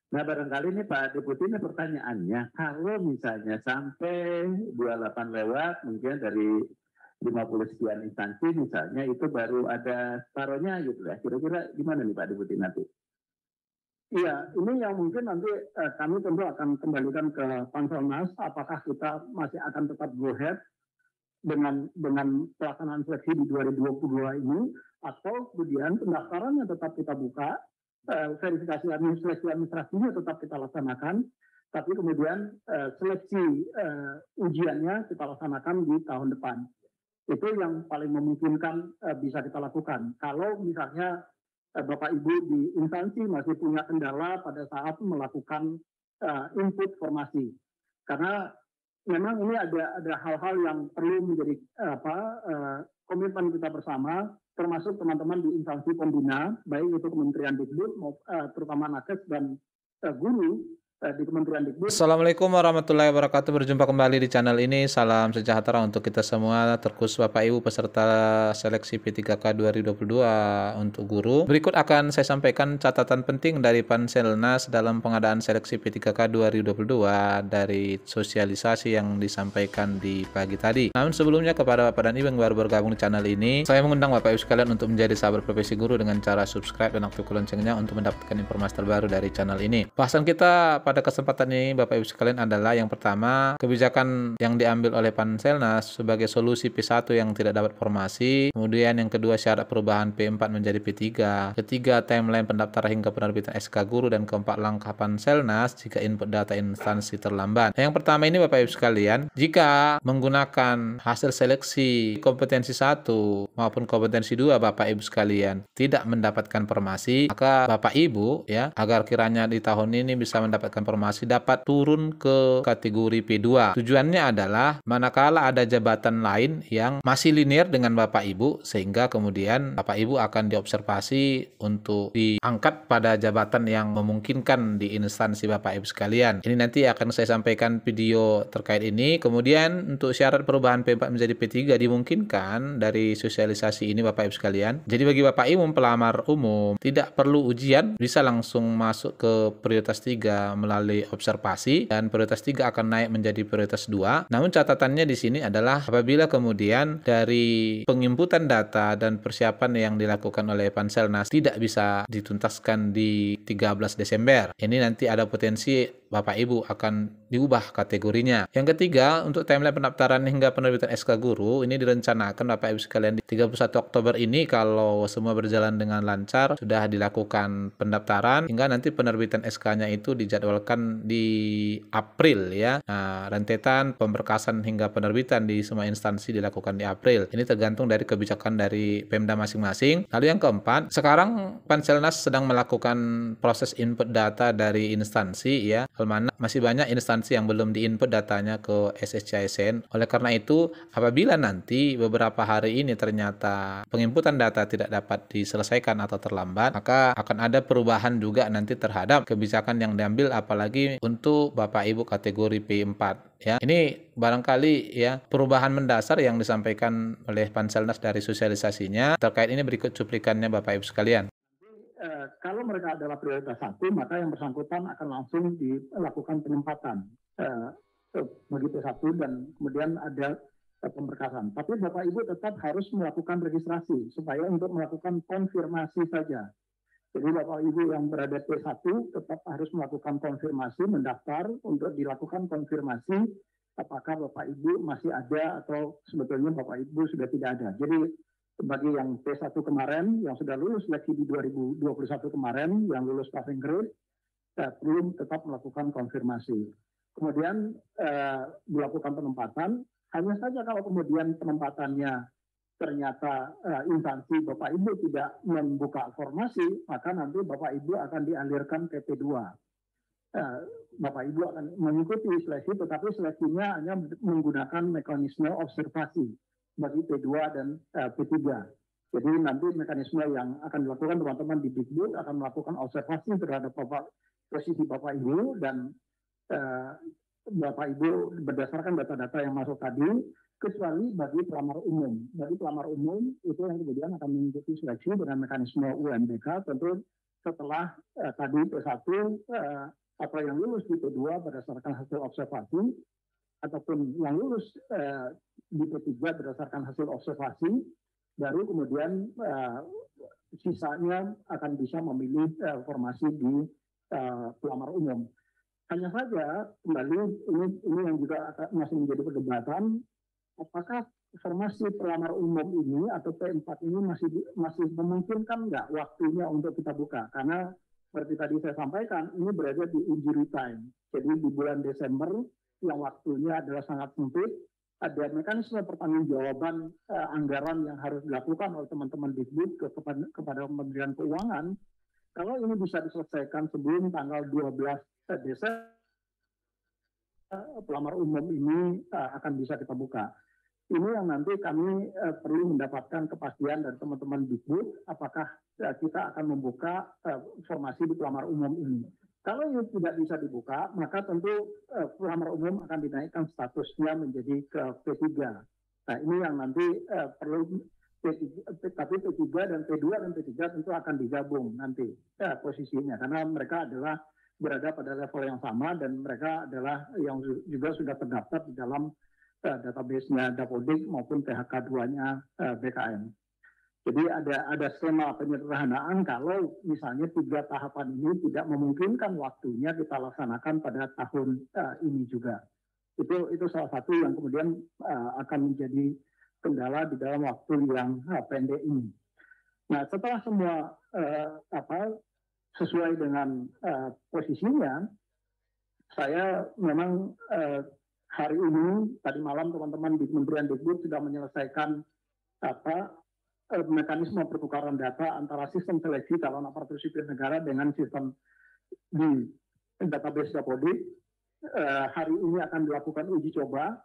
Nah, barangkali nih Pak Deputi ini pertanyaannya, kalau misalnya sampai 28 lewat, mungkin dari 50 sekian instansi misalnya, itu baru ada separohnya gitu ya. Kira-kira gimana nih Pak Deputi nanti? Iya, ini yang mungkin nanti kami tentu akan kembalikan ke Panselnas, apakah kita masih akan tetap go ahead dengan pelaksanaan seleksi di 2022 ini, atau kemudian pendaftarannya tetap kita buka, verifikasi administrasinya tetap kita laksanakan, tapi kemudian seleksi ujiannya kita laksanakan di tahun depan. Itu yang paling memungkinkan bisa kita lakukan. Kalau misalnya Bapak Ibu di instansi masih punya kendala pada saat melakukan input formasi. Karena memang ini ada hal-hal yang perlu menjadi komitmen kita bersama, termasuk teman-teman di instansi pembina, baik itu Kementerian Dikbud, terutama Nakes dan guru di Kementerian Dikbud. Assalamualaikum warahmatullahi wabarakatuh. Berjumpa kembali di channel ini. Salam sejahtera untuk kita semua, terkhusus Bapak Ibu peserta seleksi P3K 2022 untuk guru. Berikut akan saya sampaikan catatan penting dari Panselnas dalam pengadaan seleksi P3K 2022 dari sosialisasi yang disampaikan di pagi tadi. Namun sebelumnya, kepada Bapak dan Ibu yang baru bergabung di channel ini, saya mengundang Bapak Ibu sekalian untuk menjadi sahabat profesi guru dengan cara subscribe dan aktifkan loncengnya untuk mendapatkan informasi terbaru dari channel ini. Bahasan kita pada kesempatan ini Bapak Ibu sekalian adalah yang pertama, kebijakan yang diambil oleh Panselnas sebagai solusi P1 yang tidak dapat formasi, kemudian yang kedua syarat perubahan P4 menjadi P3, ketiga timeline pendaftaran hingga penerbitan SK guru, dan keempat langkah Panselnas jika input data instansi terlambat. Yang pertama ini Bapak Ibu sekalian, jika menggunakan hasil seleksi kompetensi 1 maupun kompetensi 2 Bapak Ibu sekalian tidak mendapatkan formasi, maka Bapak Ibu ya, agar kiranya di tahun ini bisa mendapatkan formasi, dapat turun ke kategori P2. Tujuannya adalah manakala ada jabatan lain yang masih linear dengan Bapak Ibu, sehingga kemudian Bapak Ibu akan diobservasi untuk diangkat pada jabatan yang memungkinkan di instansi Bapak Ibu sekalian. Ini nanti akan saya sampaikan video terkait ini. Kemudian untuk syarat perubahan P4 menjadi P3 dimungkinkan dari sosialisasi ini Bapak Ibu sekalian. Jadi bagi Bapak Ibu pelamar umum tidak perlu ujian, bisa langsung masuk ke prioritas 3 melalui observasi, dan prioritas 3 akan naik menjadi prioritas 2. Namun catatannya di sini adalah apabila kemudian dari penginputan data dan persiapan yang dilakukan oleh Panselnas tidak bisa dituntaskan di 13 Desember, ini nanti ada potensi Bapak Ibu akan diubah kategorinya. Yang ketiga, untuk timeline pendaftaran hingga penerbitan SK guru, ini direncanakan Bapak Ibu sekalian di 31 Oktober ini, kalau semua berjalan dengan lancar, sudah dilakukan pendaftaran hingga nanti penerbitan SK-nya itu dijadwalkan di April ya. Nah, rentetan pemberkasan hingga penerbitan di semua instansi dilakukan di April. Ini tergantung dari kebijakan dari Pemda masing-masing. Lalu yang keempat, sekarang Panselnas sedang melakukan proses input data dari instansi ya, mana masih banyak instansi yang belum diinput datanya ke SSCISN. Oleh karena itu, apabila nanti beberapa hari ini ternyata penginputan data tidak dapat diselesaikan atau terlambat, maka akan ada perubahan juga nanti terhadap kebijakan yang diambil, apalagi untuk Bapak Ibu kategori P4 ya. Ini barangkali ya perubahan mendasar yang disampaikan oleh Panselnas dari sosialisasinya. Terkait ini berikut cuplikannya Bapak Ibu sekalian. Kalau mereka adalah prioritas 1, maka yang bersangkutan akan langsung dilakukan penempatan bagi P1 dan kemudian ada pemberkasan. Tapi Bapak Ibu tetap harus melakukan registrasi supaya untuk melakukan konfirmasi saja. Jadi Bapak Ibu yang berada P1 tetap harus melakukan konfirmasi, mendaftar untuk dilakukan konfirmasi apakah Bapak Ibu masih ada atau sebetulnya Bapak Ibu sudah tidak ada. Jadi bagi yang P1 kemarin, yang sudah lulus seleksi di 2021 kemarin, yang lulus passing grade, belum tetap melakukan konfirmasi. Kemudian dilakukan penempatan, hanya saja kalau kemudian penempatannya ternyata instansi Bapak Ibu tidak membuka formasi, maka nanti Bapak Ibu akan dialirkan ke P2. Bapak Ibu akan mengikuti seleksi, tetapi seleksinya hanya menggunakan mekanisme observasi bagi P2 dan P3. Jadi nanti mekanisme yang akan dilakukan teman-teman di Dikbud akan melakukan observasi terhadap posisi Bapak Ibu, dan Bapak Ibu berdasarkan data-data yang masuk tadi, kecuali bagi pelamar umum. Bagi pelamar umum itu yang kemudian akan mengikuti seleksi dengan mekanisme UMBK, tentu setelah tadi P1 atau yang lulus di P2 berdasarkan hasil observasi, ataupun yang lulus di P3 berdasarkan hasil observasi, baru kemudian sisanya akan bisa memilih formasi di pelamar umum. Hanya saja kembali ini yang juga masih menjadi perdebatan, apakah formasi pelamar umum ini atau P4 ini masih memungkinkan nggak waktunya untuk kita buka? Karena seperti tadi saya sampaikan, ini berada di injury time. Jadi di bulan Desember yang waktunya adalah sangat sempit, ada mekanisme pertanggungjawaban anggaran yang harus dilakukan oleh teman-teman Dikbud kepada Kementerian Keuangan. Kalau ini bisa diselesaikan sebelum tanggal 12 Desember, pelamar umum ini akan bisa kita buka. Ini yang nanti kami perlu mendapatkan kepastian dari teman-teman Dikbud, apakah kita akan membuka formasi di pelamar umum ini. Kalau ini tidak bisa dibuka, maka tentu pelamar umum akan dinaikkan statusnya menjadi ke P3. Nah, ini yang nanti perlu tapi P3 dan P2 dan P3 tentu akan digabung nanti posisinya, karena mereka adalah berada pada level yang sama dan mereka adalah yang juga sudah terdaftar di dalam database-nya Dapodik maupun PHK2-nya BKN. Jadi ada skema penyederhanaan kalau misalnya 3 tahapan ini tidak memungkinkan waktunya kita laksanakan pada tahun ini juga. Itu salah satu yang kemudian akan menjadi kendala di dalam waktu yang pendek ini. Nah, setelah semua sesuai dengan posisinya, saya memang hari ini, tadi malam teman-teman di Kementerian Dikbud sudah menyelesaikan mekanisme pertukaran data antara sistem seleksi calon aparatur sipil negara dengan sistem di database Dapodik. Hari ini akan dilakukan uji coba,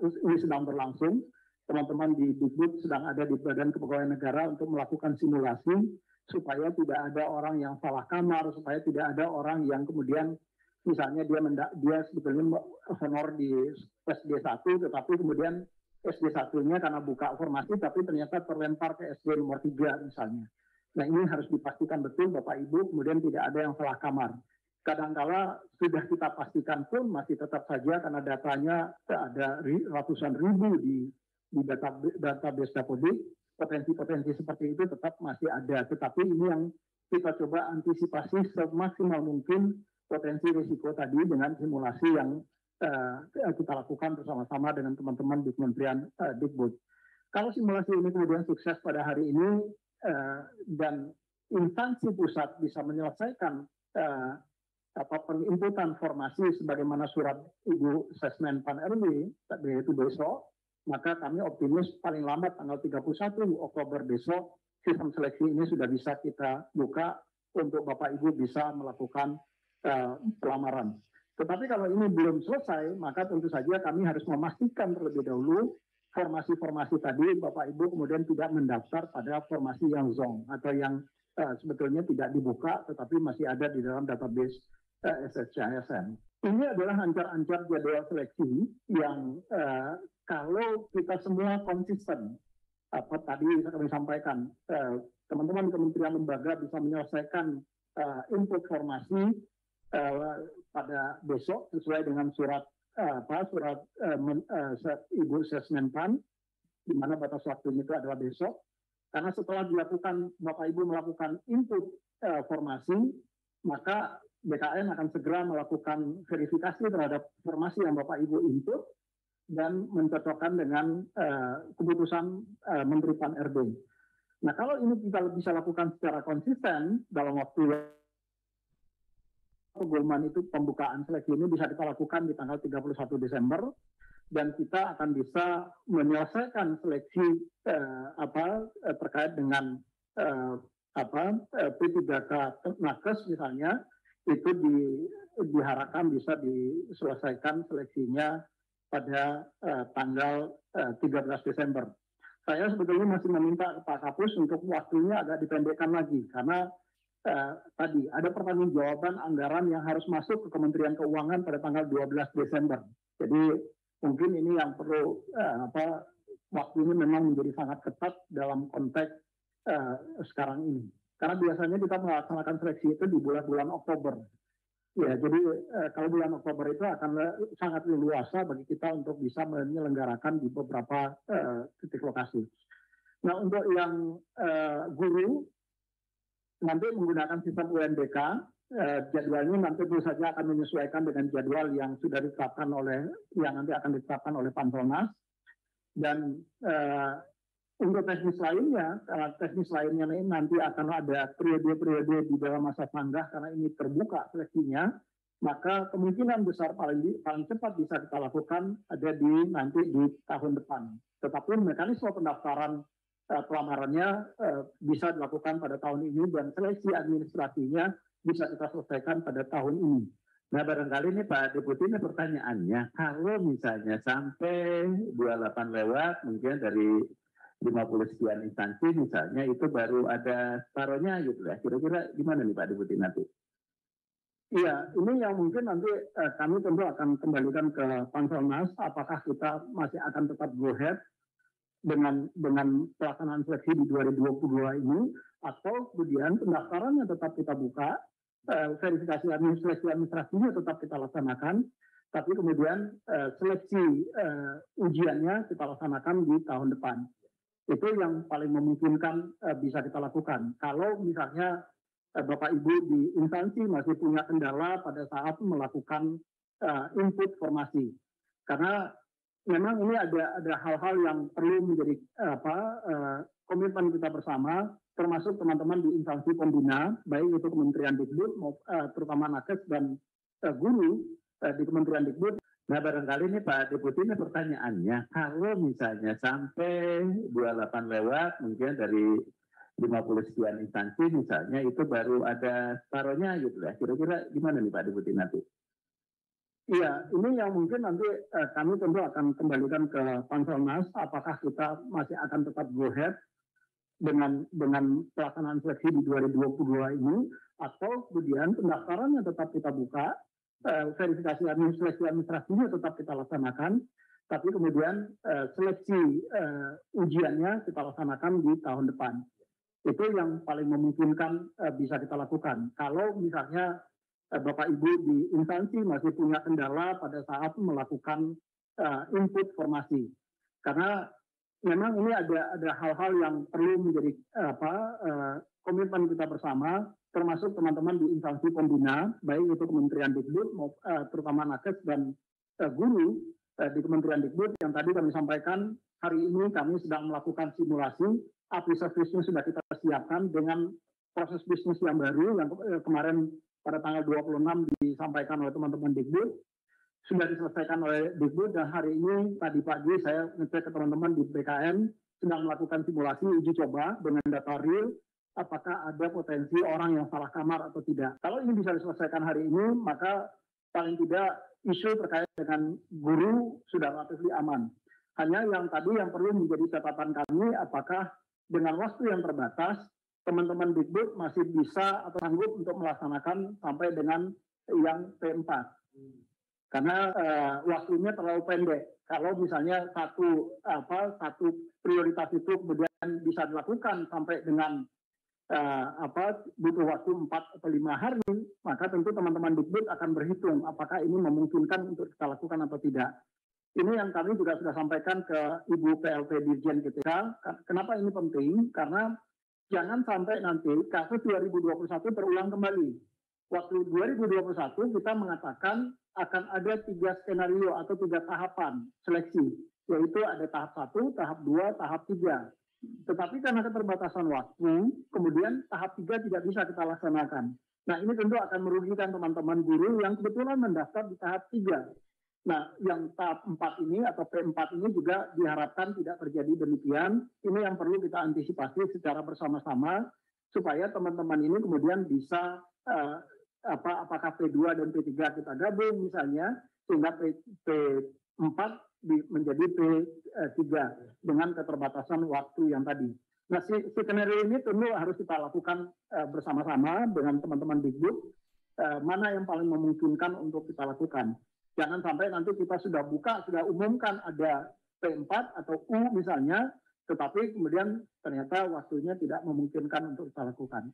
ini sedang berlangsung. Teman-teman di Dikbud sedang ada di Badan Kepegawaian Negara untuk melakukan simulasi supaya tidak ada orang yang salah kamar, supaya tidak ada orang yang kemudian misalnya dia sebetulnya honor di SD1 tetapi kemudian SD1-nya karena buka formasi tapi ternyata terlempar ke SD nomor 3 misalnya. Nah, ini harus dipastikan betul Bapak Ibu, kemudian tidak ada yang salah kamar. Kadangkala sudah kita pastikan pun masih tetap saja karena datanya ada ratusan ribu di database Dapodik, potensi-potensi seperti itu tetap masih ada. Tetapi ini yang kita coba antisipasi semaksimal mungkin potensi risiko tadi dengan simulasi yang kita lakukan bersama-sama dengan teman-teman di Kementerian Dikbud. Kalau simulasi ini kemudian sukses pada hari ini dan instansi pusat bisa menyelesaikan penginputan formasi sebagaimana surat Ibu Sesmen Pan RB yaitu besok, maka kami optimis paling lambat tanggal 31 Oktober besok sistem seleksi ini sudah bisa kita buka untuk Bapak Ibu bisa melakukan pelamaran. Tetapi kalau ini belum selesai, maka tentu saja kami harus memastikan terlebih dahulu formasi-formasi tadi Bapak Ibu kemudian tidak mendaftar pada formasi yang zong atau yang sebetulnya tidak dibuka tetapi masih ada di dalam database SSCISN. Ini adalah ancar-ancar jadwal seleksi yang kalau kita semua konsisten, tadi kami sampaikan, teman-teman kementerian lembaga bisa menyelesaikan input formasi pada besok sesuai dengan surat Ibu Sesmenpan, di mana batas waktunya itu adalah besok. Karena setelah dilakukan Bapak Ibu melakukan input formasi, maka BKN akan segera melakukan verifikasi terhadap formasi yang Bapak Ibu input dan mencocokkan dengan keputusan Menteri Pan RB. Nah, kalau ini kita bisa lakukan secara konsisten dalam waktu pengumuman itu, pembukaan seleksi ini bisa kita lakukan di tanggal 31 Desember dan kita akan bisa menyelesaikan seleksi terkait dengan P3K Nakes misalnya, itu diharapkan bisa diselesaikan seleksinya pada tanggal 13 Desember. Saya sebetulnya masih meminta Pak Kapus untuk waktunya agak dipendekkan lagi karena tadi ada pertanggungjawaban anggaran yang harus masuk ke Kementerian Keuangan pada tanggal 12 Desember. Jadi mungkin ini yang perlu waktu ini memang menjadi sangat ketat dalam konteks sekarang ini. Karena biasanya kita melaksanakan seleksi itu di bulan-bulan Oktober. Ya, jadi kalau bulan Oktober itu akan sangat leluasa bagi kita untuk bisa menyelenggarakan di beberapa titik lokasi. Nah, untuk yang guru nanti menggunakan sistem UNBK, jadwalnya nanti tentu saja akan menyesuaikan dengan jadwal yang sudah ditetapkan nanti akan ditetapkan oleh Panselnas. Dan untuk teknis lainnya ini nanti akan ada periode-periode di dalam masa sanggah karena ini terbuka seleksinya, maka kemungkinan besar paling cepat bisa kita lakukan ada nanti di tahun depan. Tetapi mekanisme pendaftaran pelamarannya bisa dilakukan pada tahun ini dan seleksi administrasinya bisa kita selesaikan pada tahun ini. Nah, barangkali ini Pak Deputi, ini pertanyaannya, kalau misalnya sampai 28 lewat, mungkin dari 50 sekian instansi misalnya, itu baru ada separohnya gitu ya. Kira-kira gimana nih Pak Deputi nanti? Iya, ini yang mungkin nanti kami tentu akan kembalikan ke Panselnas, apakah kita masih akan tetap go ahead dengan pelaksanaan seleksi di 2022 ini, atau kemudian pendaftarannya tetap kita buka, verifikasi administrasinya tetap kita laksanakan, tapi kemudian seleksi ujiannya kita laksanakan di tahun depan. Itu yang paling memungkinkan bisa kita lakukan. Kalau misalnya Bapak Ibu di instansi masih punya kendala pada saat melakukan input formasi, karena memang ini ada hal-hal yang perlu menjadi komitmen kita bersama, termasuk teman-teman di instansi pembina, baik itu Kementerian Dikbud, terutama Nakes dan guru di Kementerian Dikbud. Nah, barangkali ini Pak Deputi, ini pertanyaannya, kalau misalnya sampai 28 lewat, mungkin dari 50 sekian instansi misalnya, itu baru ada separohnya gitu ya. Kira-kira gimana nih Pak Deputi nanti? Iya, ini yang mungkin nanti kami tentu akan kembalikan ke Panselnas, apakah kita masih akan tetap go ahead dengan pelaksanaan seleksi di 2022 ini, atau kemudian pendaftarannya tetap kita buka, verifikasi administrasinya tetap kita laksanakan, tapi kemudian seleksi ujiannya kita laksanakan di tahun depan. Itu yang paling memungkinkan bisa kita lakukan. Kalau misalnya Bapak Ibu di instansi masih punya kendala pada saat melakukan input formasi, karena memang ini ada hal-hal yang perlu menjadi komitmen kita bersama, termasuk teman-teman di instansi pembina, baik itu Kementerian Dikbud, terutama Nakes dan guru di Kementerian Dikbud, yang tadi kami sampaikan, hari ini kami sedang melakukan simulasi, APISA bisnis sudah kita siapkan dengan proses bisnis yang baru, yang kemarin pada tanggal 26 disampaikan oleh teman-teman Dikbud, sudah diselesaikan oleh Dikbud, dan hari ini tadi pagi saya ngecek ke teman-teman di BKN sedang melakukan simulasi uji coba dengan data real, apakah ada potensi orang yang salah kamar atau tidak. Kalau ini bisa diselesaikan hari ini, maka paling tidak isu terkait dengan guru sudah relatif aman. Hanya yang tadi yang perlu menjadi catatan kami, apakah dengan waktu yang terbatas, teman-teman Dikbud masih bisa atau sanggup untuk melaksanakan sampai dengan yang P4. Karena waktunya terlalu pendek. Kalau misalnya satu prioritas itu kemudian bisa dilakukan sampai dengan butuh waktu 4 atau 5 hari, maka tentu teman-teman Dikbud akan berhitung apakah ini memungkinkan untuk kita lakukan atau tidak. Ini yang kami juga sudah sampaikan ke Ibu PLT Dirjen GTK. Kenapa ini penting? Karena jangan sampai nanti kasus 2021 terulang kembali. Waktu 2021 kita mengatakan akan ada 3 skenario atau 3 tahapan seleksi, yaitu ada tahap 1, tahap 2, tahap 3. Tetapi karena keterbatasan waktu, kemudian tahap 3 tidak bisa kita laksanakan. Nah, ini tentu akan merugikan teman-teman guru yang kebetulan mendaftar di tahap 3. Nah, yang tahap 4 ini atau P4 ini juga diharapkan tidak terjadi demikian. Ini yang perlu kita antisipasi secara bersama-sama supaya teman-teman ini kemudian bisa apakah P2 dan P3 kita gabung misalnya, sehingga P4 menjadi P3 dengan keterbatasan waktu yang tadi. Nah, skenario ini tentu harus kita lakukan bersama-sama dengan teman-teman Dikbud, mana yang paling memungkinkan untuk kita lakukan. Jangan sampai nanti kita sudah buka, sudah umumkan ada P4 atau U misalnya, tetapi kemudian ternyata waktunya tidak memungkinkan untuk kita lakukan.